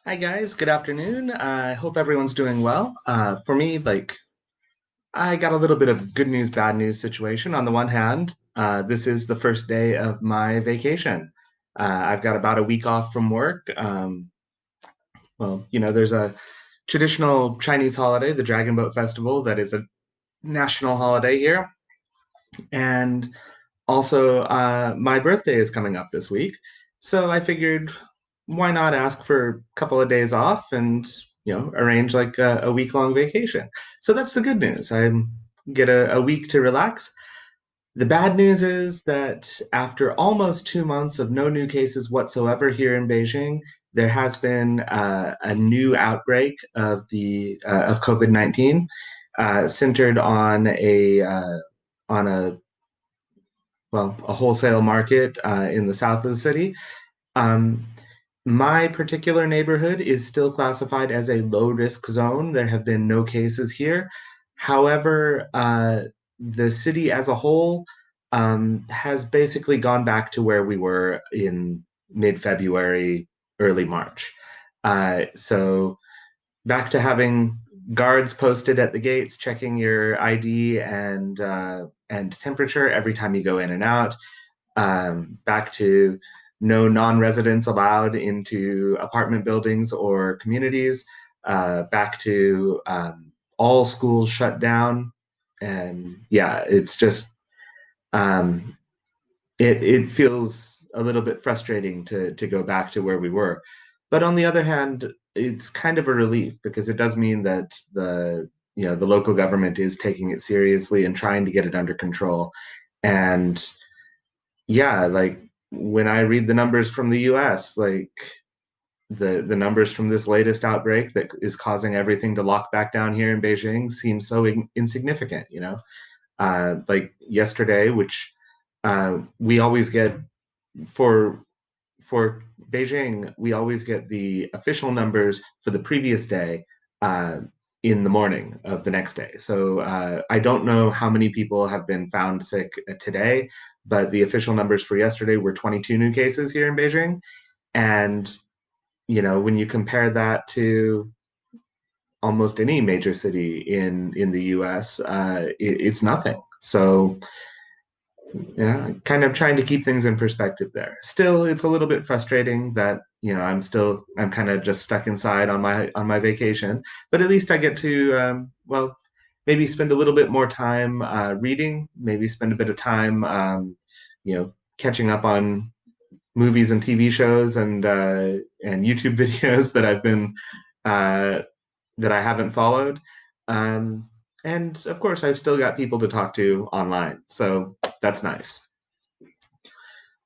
Hi guys, good afternoon. I hope everyone's doing well. For me, I got a little bit of good news, bad news situation. On the one hand, this is the first day of my vacation. I've got about a week off from work. There's a traditional Chinese holiday, the Dragon Boat Festival, that is a national holiday here. And also, my birthday is coming up this week. So I figured, why not ask for a couple of days off and, arrange like a week-long vacation. So that's the good news. I get a week to relax. The bad news is that after almost 2 months of no new cases whatsoever here in Beijing, there has been a new outbreak of COVID-19, centered on a wholesale market in the south of the city. Um, my particular neighborhood is still classified as a low risk zone. There have been no cases here. However, the city as a whole has basically gone back to where we were in mid February, early March. So back to having guards posted at the gates checking your ID and temperature every time you go in and out. Back to no non-residents allowed into apartment buildings or communities. Back to all schools shut down. And yeah, it's just um, it feels a little bit frustrating to go back to where we were. But on the other hand, it's kind of a relief because it does mean that the local government is taking it seriously and trying to get it under control. And yeah, like when I read the numbers from the US, like the numbers from this latest outbreak that is causing everything to lock back down here in Beijing seems so insignificant. Like yesterday, which we always get for for Beijing, we always get the official numbers for the previous day uh, in the morning of the next day. So I don't know how many people have been found sick today, but the official numbers for yesterday were 22 new cases here in Beijing. And, when you compare that to almost any major city in the US, it's nothing. So yeah, kind of trying to keep things in perspective there. Still, it's a little bit frustrating that, I'm kind of just stuck inside on my vacation, but at least I get to maybe spend a little bit more time reading, maybe spend a bit of time catching up on movies and TV shows and YouTube videos uh, that I haven't followed. Um, and of course, I've still got people to talk to online, so that's nice.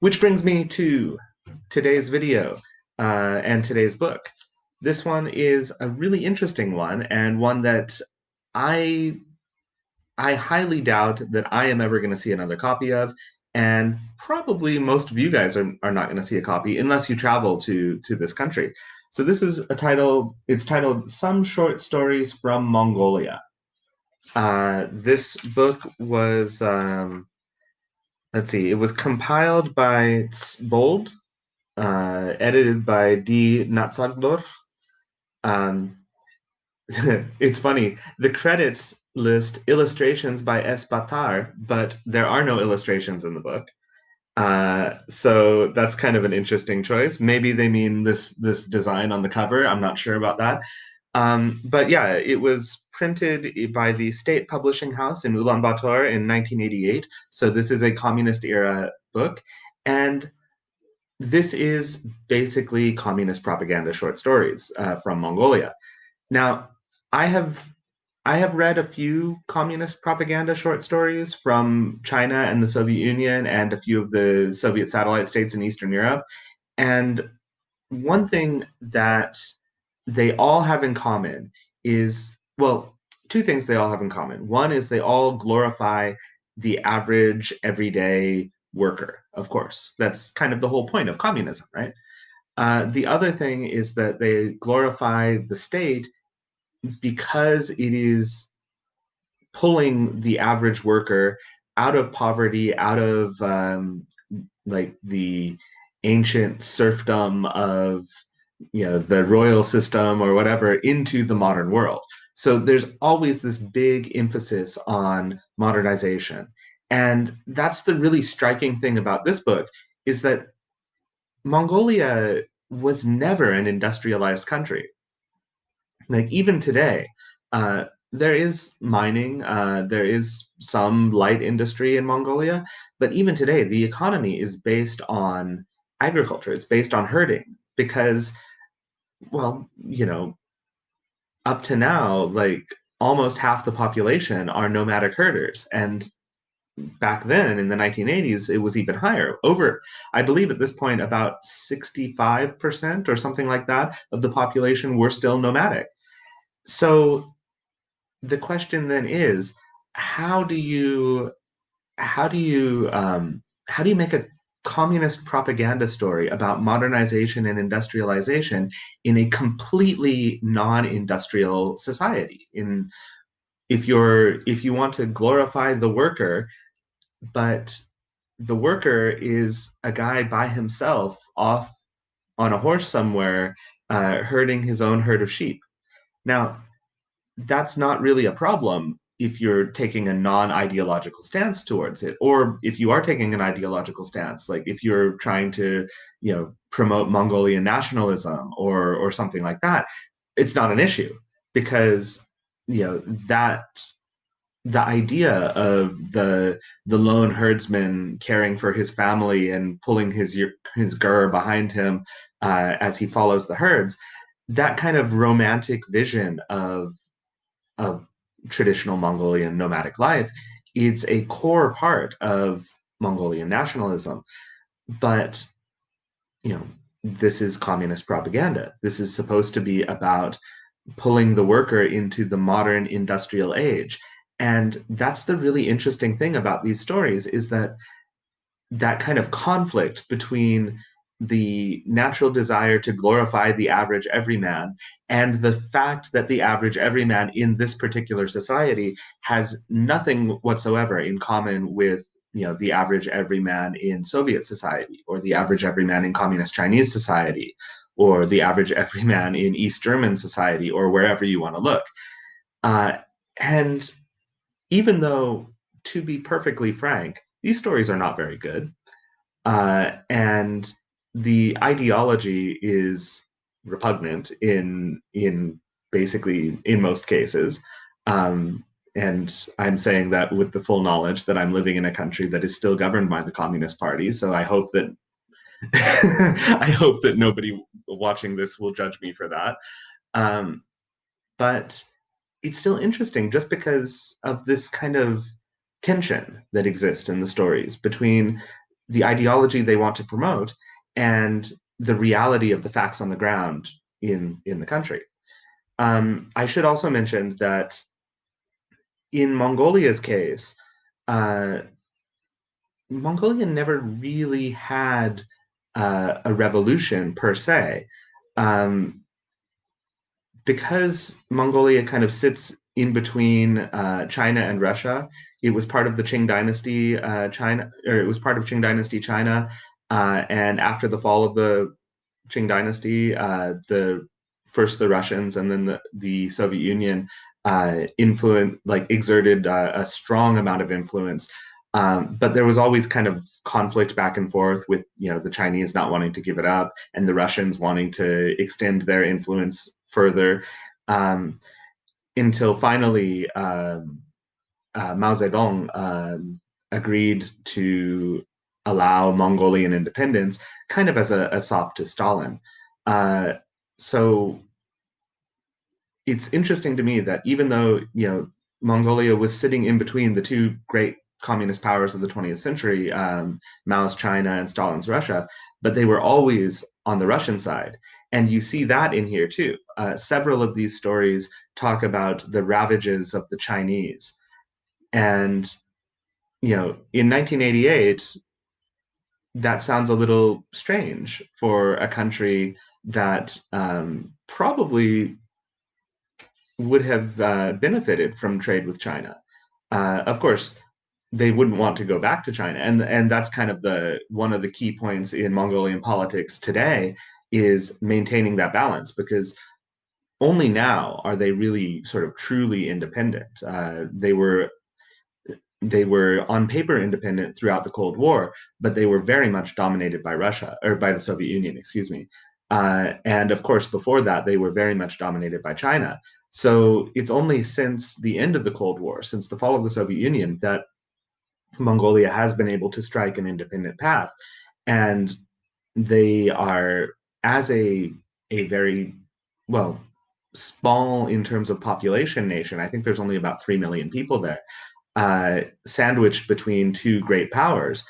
Which brings me to today's video and today's book. This one is a really interesting one and one that I I highly doubt that I am ever going to see another copy of, and probably most of you guys are not going to see a copy unless you travel to this country. So this is it's titled Some Short Stories from Mongolia. This book was let's see, it was compiled by Bold, edited by D. Natsagdorf. Um, it's funny. The credits list illustrations by S. Batar, but there are no illustrations in the book. So that's kind of an interesting choice. Maybe they mean this design on the cover. I'm not sure about that. But yeah, it was printed by the State Publishing House in Ulaanbaatar in 1988. So this is a communist era book, and this is basically communist propaganda short stories from Mongolia. Now, I have I have read a few communist propaganda short stories from China and the Soviet Union and a few of the Soviet satellite states in Eastern Europe. And one thing that they all have in common is, well, two things they all have in common. One is they all glorify the average everyday worker, of course. That's kind of the whole point of communism, right? The other thing is that they glorify the state because it is pulling the average worker out of poverty, out of like the ancient serfdom of the royal system or whatever into the modern world. So there's always this big emphasis on modernization. And that's the really striking thing about this book is that Mongolia was never an industrialized country. Like even today, uh, there is mining, there is some light industry in Mongolia, but even today, the economy is based on agriculture. It's based on herding because, well, up to now, like almost half the population are nomadic herders. And back then in the 1980s, it was even higher. I believe at this point, about 65% or something like that of the population were still nomadic. So the question then is, how do you how do you how do you make a communist propaganda story about modernization and industrialization in a completely non-industrial society? If you want to glorify the worker, but the worker is a guy by himself off on a horse somewhere, herding his own herd of sheep. Now, that's not really a problem if you're taking a non-ideological stance towards it, or if you are taking an ideological stance, like if you're trying to promote Mongolian nationalism or something like that. It's not an issue because that the idea of the lone herdsman caring for his family and pulling his gur behind him as he follows the herds, that kind of romantic vision of traditional Mongolian nomadic life, it's a core part of Mongolian nationalism. But, you know, this is communist propaganda. This is supposed to be about pulling the worker into the modern industrial age. And that's the really interesting thing about these stories is that kind of conflict between the natural desire to glorify the average everyman and the fact that the average everyman in this particular society has nothing whatsoever in common with the average everyman in Soviet society or the average everyman in communist Chinese society or the average everyman in East German society or wherever you want to look. Uh, and even though, to be perfectly frank, these stories are not very good, and the ideology is repugnant in basically in most cases. Um, and I'm saying that with the full knowledge that I'm living in a country that is still governed by the Communist Party. So I hope that I hope that nobody watching this will judge me for that. Um, but it's still interesting just because of this kind of tension that exists in the stories between the ideology they want to promote and the reality of the facts on the ground in the country. I should also mention that in Mongolia's case, uh, Mongolia never really had a revolution per se. Um, because Mongolia kind of sits in between China and Russia, it was part of the Qing Dynasty China, or it was part of Qing Dynasty China. And after the fall of the Qing Dynasty, the first the Russians and then the Soviet Union exerted a strong amount of influence. But there was always kind of conflict back and forth with the Chinese not wanting to give it up and the Russians wanting to extend their influence further, um, until finally Mao Zedong agreed to allow Mongolian independence, kind of as a sop to Stalin. Uh, so it's interesting to me that even though Mongolia was sitting in between the two great communist powers of the 20th century, Mao's China and Stalin's Russia, but they were always on the Russian side. And you see that in here too. Several of these stories talk about the ravages of the Chinese. And, in 1988, that sounds a little strange for a country that probably would have benefited from trade with China. Of course, they wouldn't want to go back to China, and that's kind of the one of the key points in Mongolian politics today is maintaining that balance, because only now are they really sort of truly independent. They were on paper independent throughout the Cold War, but they were very much dominated by Russia, or by the Soviet Union, excuse me. And of course, before that, they were very much dominated by China. So it's only since the end of the Cold War, since the fall of the Soviet Union, that Mongolia has been able to strike an independent path. And they are, as a very, well, small in terms of population nation. I think there's only about 3 million people there, sandwiched between two great powers.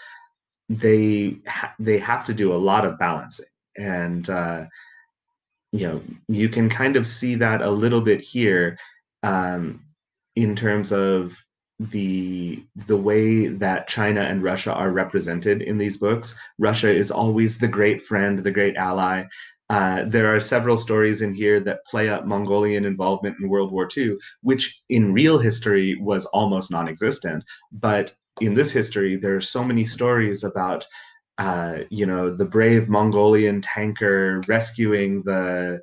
They have to do a lot of balancing, and you can kind of see that a little bit here, um, in terms of the way that China and Russia are represented in these books. Russia is always the great friend, the great ally. There are several stories in here that play up Mongolian involvement in World War II, which in real history was almost non-existent. But in this history, there are so many stories about the brave Mongolian tanker rescuing the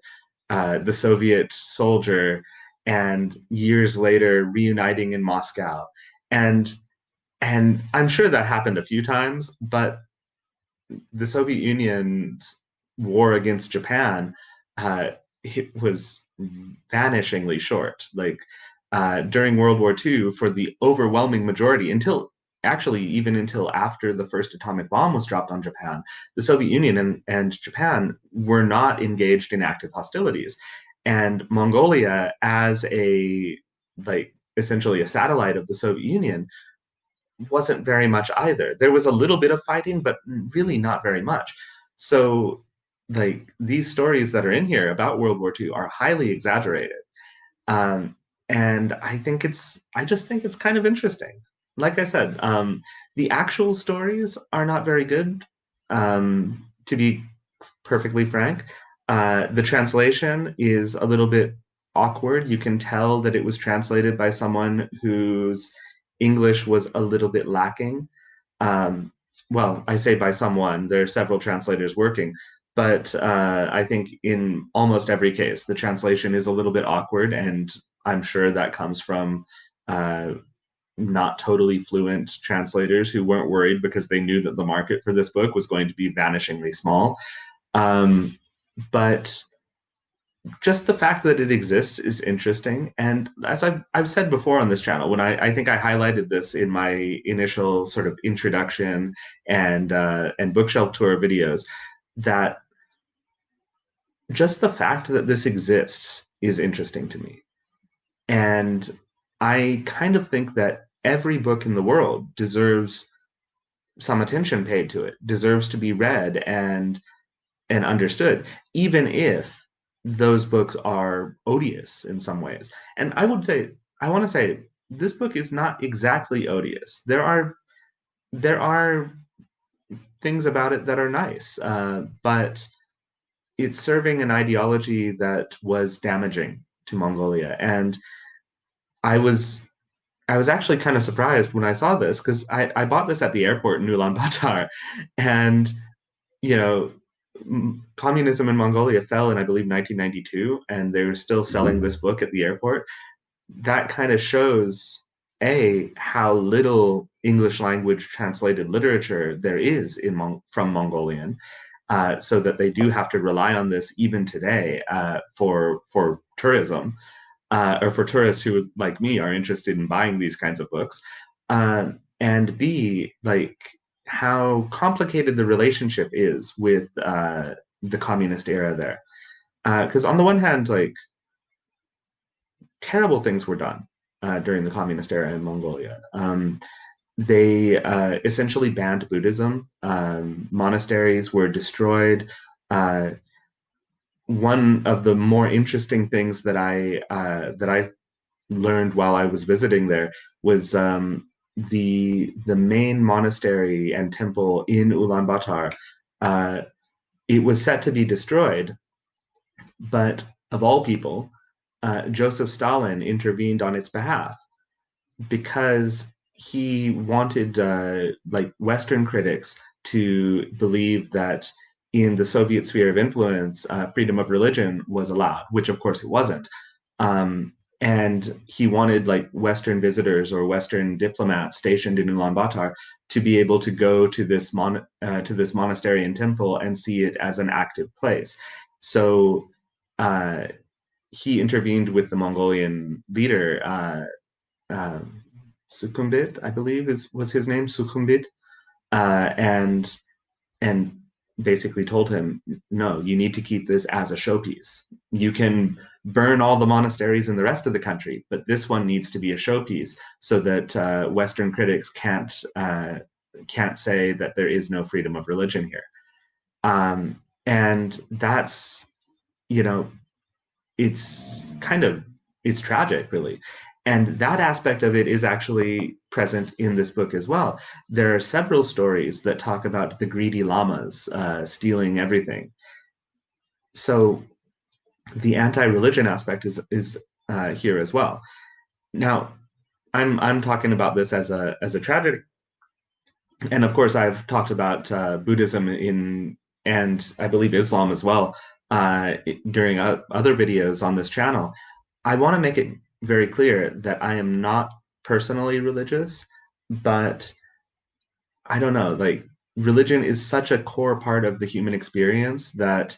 Soviet soldier, and years later reuniting in Moscow. And and I'm sure that happened a few times, but the Soviet Union's war against Japan, uh, it was vanishingly short. Like during World War II, for the overwhelming majority, until actually even until after the first atomic bomb was dropped on Japan, the Soviet Union and Japan were not engaged in active hostilities. And Mongolia, as a like essentially a satellite of the Soviet Union, wasn't very much either. There was a little bit of fighting, but really not very much. So, like these stories that are in here about World War II are highly exaggerated, um, and I just think it's kind of interesting. Like I said, the actual stories are not very good. To be perfectly frank, the translation is a little bit awkward. You can tell that it was translated by someone whose English was a little bit lacking. Um, well, I say by someone, there are several translators working, but I think in almost every case, the translation is a little bit awkward, and I'm sure that comes from uh, not totally fluent translators who weren't worried because they knew that the market for this book was going to be vanishingly small. Um, but just the fact that it exists is interesting. And as I've said before on this channel, when I think I highlighted this in my initial sort of introduction and bookshelf tour videos, that just the fact that this exists is interesting to me. And I kind of think that every book in the world deserves some attention paid to it, deserves to be read and understood, even if those books are odious in some ways. And I want to say, this book is not exactly odious. There are things about it that are nice, but it's serving an ideology that was damaging to Mongolia. And I was I was actually kind of surprised when I saw this, because I bought this at the airport in Ulaanbaatar, and you know, communism in Mongolia fell in, I believe, 1992, and they were still selling this book at the airport. That kind of shows, A, how little English language translated literature there is from Mongolian, so that they do have to rely on this even today, for tourism, or for tourists who, like me, are interested in buying these kinds of books. And B, like how complicated the relationship is with the communist era there. Because on the one hand, like terrible things were done during the communist era in Mongolia. They essentially banned Buddhism. Monasteries were destroyed. Uh, One of the more interesting things that I learned while I was visiting there was the main monastery and temple in Ulaanbaatar. Uh, it was set to be destroyed, but of all people, Joseph Stalin intervened on its behalf, because he wanted like Western critics to believe that in the Soviet sphere of influence, freedom of religion was allowed, which of course it wasn't. Um, and he wanted like Western visitors or Western diplomats stationed in Ulaanbaatar to be able to go to to this monastery and temple and see it as an active place. So uh, he intervened with the Mongolian leader, Sukhumvit, I believe was his name, Sukhumvit, uh, and and basically told him, no, you need to keep this as a showpiece. You can burn all the monasteries in the rest of the country, but this one needs to be a showpiece so that Western critics can't say that there is no freedom of religion here. And that's, you know, it's kind of it's tragic, really. And that aspect of it is actually present in this book as well. There are several stories that talk about the greedy lamas stealing everything. So the anti-religion aspect is here as well. Now, I'm talking about this as a tragedy, and of course, I've talked about Buddhism in and I believe Islam as well during other videos on this channel. I want to make it very clear that I am not personally religious, but I don't know, like religion is such a core part of the human experience that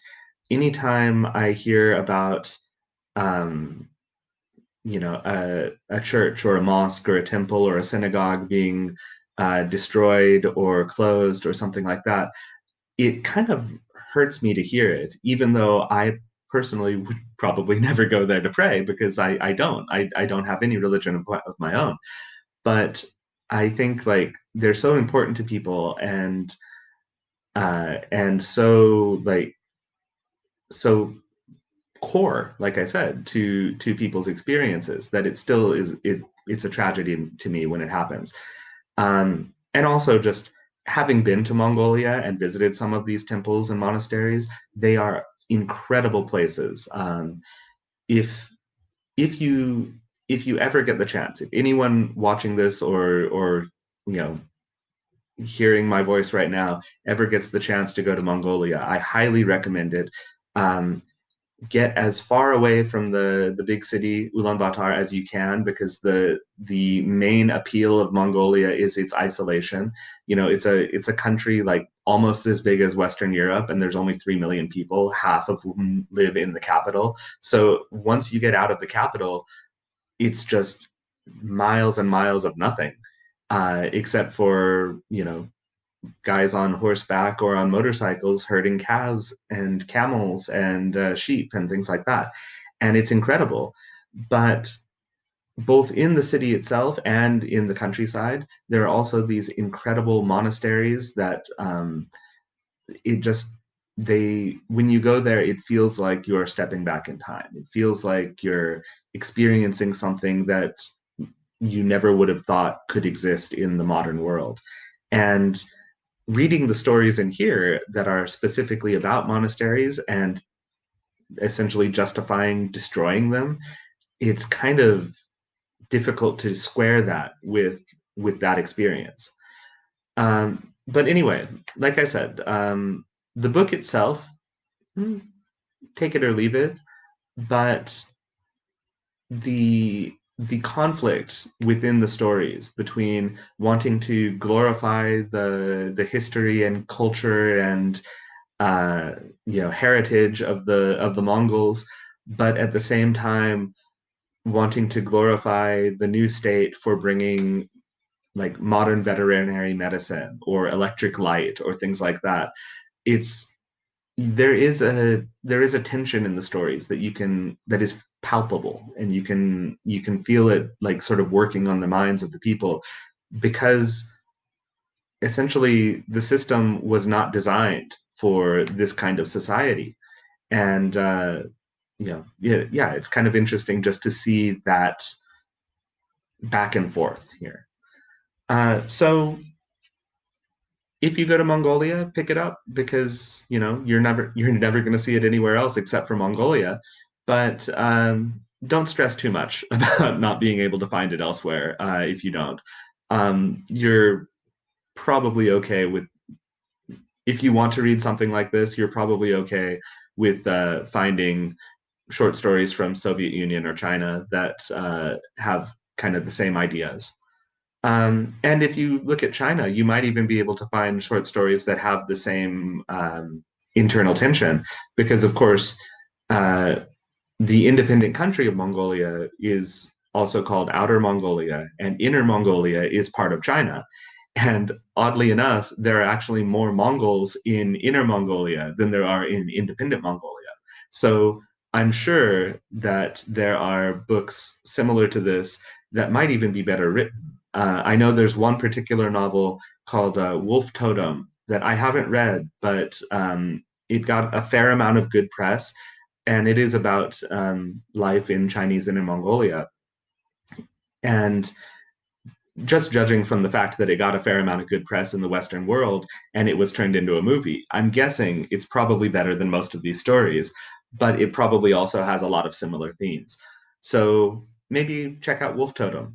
anytime I hear about um, a church or a mosque or a temple or a synagogue being destroyed or closed or something like that, it kind of hurts me to hear it, even though I personally would probably never go there to pray because I don't have any religion of my own. But I think like they're so important to people and so like so core, like I said, to people's experiences that it still it's a tragedy to me when it happens. And also just having been to Mongolia and visited some of these temples and monasteries, they are incredible places. If if you if you ever get the chance, if anyone watching this or you know hearing my voice right now ever gets the chance to go to Mongolia, I highly recommend it. Um, get as far away from the big city Ulaanbaatar as you can because the main appeal of Mongolia is its isolation. You know, it's a country like almost as big as Western Europe, and there's only 3 million people, half of whom live in the capital. So once you get out of the capital, it's just miles and miles of nothing, except for guys on horseback or on motorcycles herding cows and camels and sheep and things like that. And it's incredible. But both in the city itself and in the countryside, there are also these incredible monasteries that it just they when you go there it feels like you're stepping back in time. It feels like you're experiencing something that you never would have thought could exist in the modern world. And reading the stories in here that are specifically about monasteries and essentially justifying destroying them, it's kind of difficult to square that with that experience. But anyway, like I said, the book itself, take it or leave it, but the conflict within the stories between wanting to glorify the history and culture and uh, heritage of the Mongols, but at the same time wanting to glorify the new state for bringing like modern veterinary medicine or electric light or things like that. It's there is a tension in the stories that you can that is palpable and you can feel it like sort of working on the minds of the people because essentially the system was not designed for this kind of society. And yeah, it's kind of interesting just to see that back and forth here. So if you go to Mongolia, pick it up because you're never going to see it anywhere else except for Mongolia. But don't stress too much about not being able to find it elsewhere if you don't. You're probably okay with if you want to read something like this, you're probably okay with finding short stories from Soviet Union or China that have kind of the same ideas. And if you look at China, you might even be able to find short stories that have the same internal tension, because of course, uh, the independent country of Mongolia is also called Outer Mongolia, and Inner Mongolia is part of China. And oddly enough, there are actually more Mongols in Inner Mongolia than there are in independent Mongolia. So I'm sure that there are books similar to this that might even be better written. I know there's one particular novel called Wolf Totem that I haven't read, but it got a fair amount of good press, and it is about life in Chinese Inner Mongolia. And just judging from the fact that it got a fair amount of good press in the Western world and it was turned into a movie, I'm guessing it's probably better than most of these stories, but it probably also has a lot of similar themes. So maybe check out Wolf Totem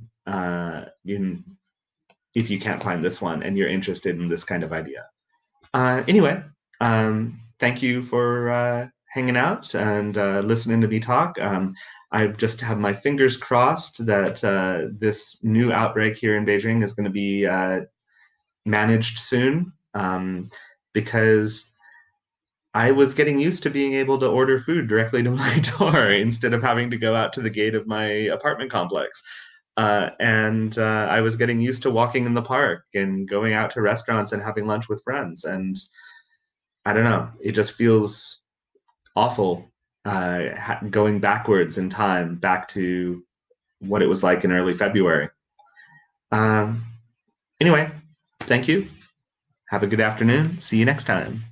if you can't find this one and you're interested in this kind of idea. Anyway, thank you for hanging out and listening to me talk. I just have my fingers crossed that this new outbreak here in Beijing is going to be managed soon, because I was getting used to being able to order food directly to my door instead of having to go out to the gate of my apartment complex. And I was getting used to walking in the park and going out to restaurants and having lunch with friends. And I don't know. It just feels awful going backwards in time, back to what it was like in early February. Um, anyway, thank you. Have a good afternoon. See you next time.